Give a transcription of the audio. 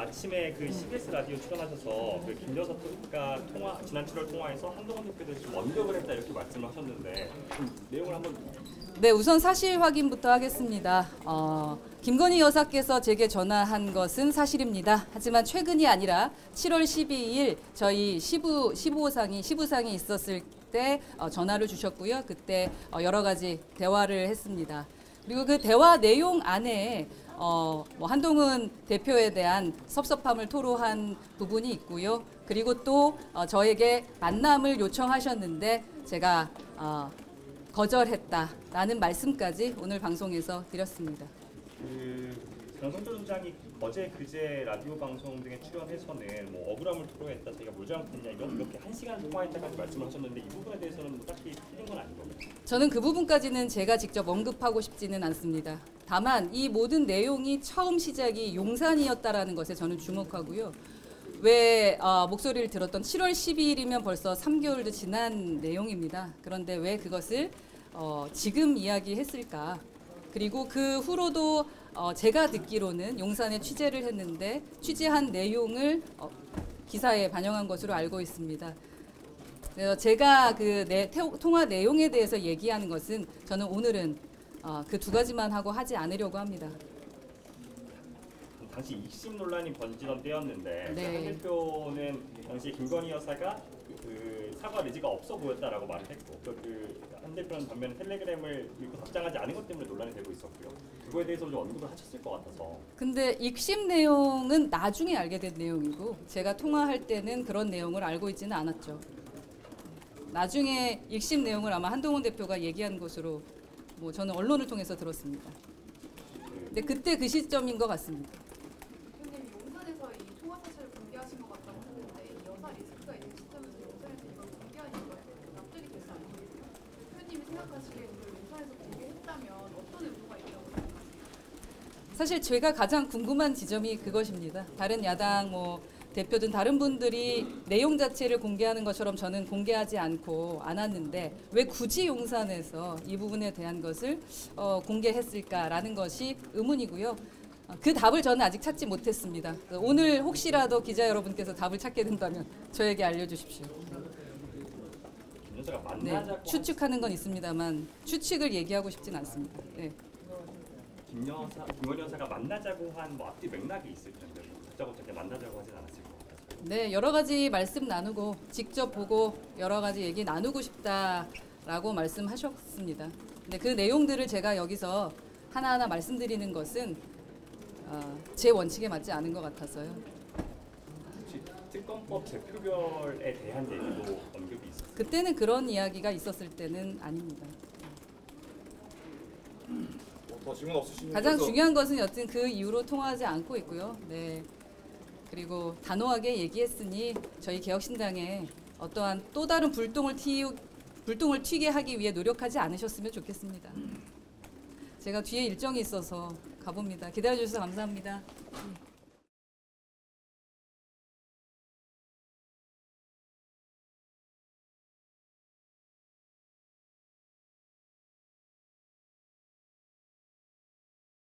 아침에 그 CBS 라디오 출연하셔서 그 김 여사가 지난 7월 통화에서 한동훈 대표에 좀 언급을 했다 이렇게 말씀을 하셨는데 내용을 한번. 네, 우선 사실 확인부터 하겠습니다. 김건희 여사께서 제게 전화한 것은 사실입니다. 하지만 최근이 아니라 7월 12일 저희 시부상이 있었을 때 전화를 주셨고요. 그때 여러 가지 대화를 했습니다. 그리고 그 대화 내용 안에 뭐 한동훈 대표에 대한 섭섭함을 토로한 부분이 있고요. 그리고 또 저에게 만남을 요청하셨는데 제가 거절했다라는 말씀까지 오늘 방송에서 드렸습니다. 장성철 소장이 어제 그제 라디오 방송 등에 출연해서는 뭐 억울함을 토로했다, 자기가 뭘 잘못했냐 이렇게 1시간 통화했다까지 말씀을 하셨는데 이 부분에 대해서는 뭐 딱히 틀린 건 아닌 겁니다. 저는 그 부분까지는 제가 직접 언급하고 싶지는 않습니다. 다만 이 모든 내용이 처음 시작이 용산이었다라는 것에 저는 주목하고요. 왜 목소리를 들었던 7월 12일이면 벌써 3개월도 지난 내용입니다. 그런데 왜 그것을 지금 이야기했을까? 그리고 그 후로도 제가 듣기로는 용산에 취재를 했는데 취재한 내용을 기사에 반영한 것으로 알고 있습니다. 그래서 제가 그 통화 내용에 대해서 얘기하는 것은 저는 오늘은 그 두 가지만 하고 하지 않으려고 합니다. 당시 익심 논란이 번지던 때였는데 네. 한 대표는 당시 김건희 여사가 그 사과 의지가 없어 보였다라고 말을 했고 한 대표는 반면에 텔레그램을 읽고 답장하지 않은 것 때문에 논란이 되고 있었고요. 그거에 대해서 좀 언급을 하셨을 것 같아서. 근데 익심 내용은 나중에 알게 된 내용이고 제가 통화할 때는 그런 내용을 알고 있지는 않았죠. 나중에 익심 내용을 아마 한동훈 대표가 얘기한 것으로 뭐 저는 언론을 통해서 들었습니다. 근데 그때 그 시점인 것 같습니다. 대표님이 용산에서 이 통화 사실을 공개하신 것 같다고 하는데 이 여사 리스크가 있는 시점에서 용산에서 이걸 공개하는 거에 납득이 되지 않습니까? 대표님이 생각하시기에 이걸 용산에서 공개했다면 어떤 의도가 있다고 생각하세요? 사실 제가 가장 궁금한 지점이 그것입니다. 다른 야당 대표든 다른 분들이 내용 자체를 공개하는 것처럼 저는 공개하지 않았는데 왜 굳이 용산에서 이 부분에 대한 것을 공개했을까라는 것이 의문이고요. 그 답을 저는 아직 찾지 못했습니다. 오늘 혹시라도 기자 여러분께서 답을 찾게 된다면 저에게 알려주십시오. 네, 추측하는 건 있습니다만 추측을 얘기하고 싶진 않습니다. 네. 김건희 여사가 만나자고 한 앞뒤 맥락이 있을 텐데 다짜고짜 만나자고 하진 않았을 것 같아요. 네, 여러 가지 말씀 나누고 직접 보고 여러 가지 얘기 나누고 싶다라고 말씀하셨습니다. 근데 그 내용들을 제가 여기서 하나하나 말씀드리는 것은 제 원칙에 맞지 않은 것 같아서요. 혹시 특검법 제표결에 대한 얘기도 언급이 있었어요? 그때는 그런 이야기가 있었을 때는 아닙니다. 더 질문 없으시면 가장 중요한 것은 여튼 그 이후로 통화하지 않고 있고요. 네. 그리고 단호하게 얘기했으니 저희 개혁신당에 어떠한 또 다른 불똥을 튀게 하기 위해 노력하지 않으셨으면 좋겠습니다. 제가 뒤에 일정이 있어서 가봅니다. 기다려주셔서 감사합니다.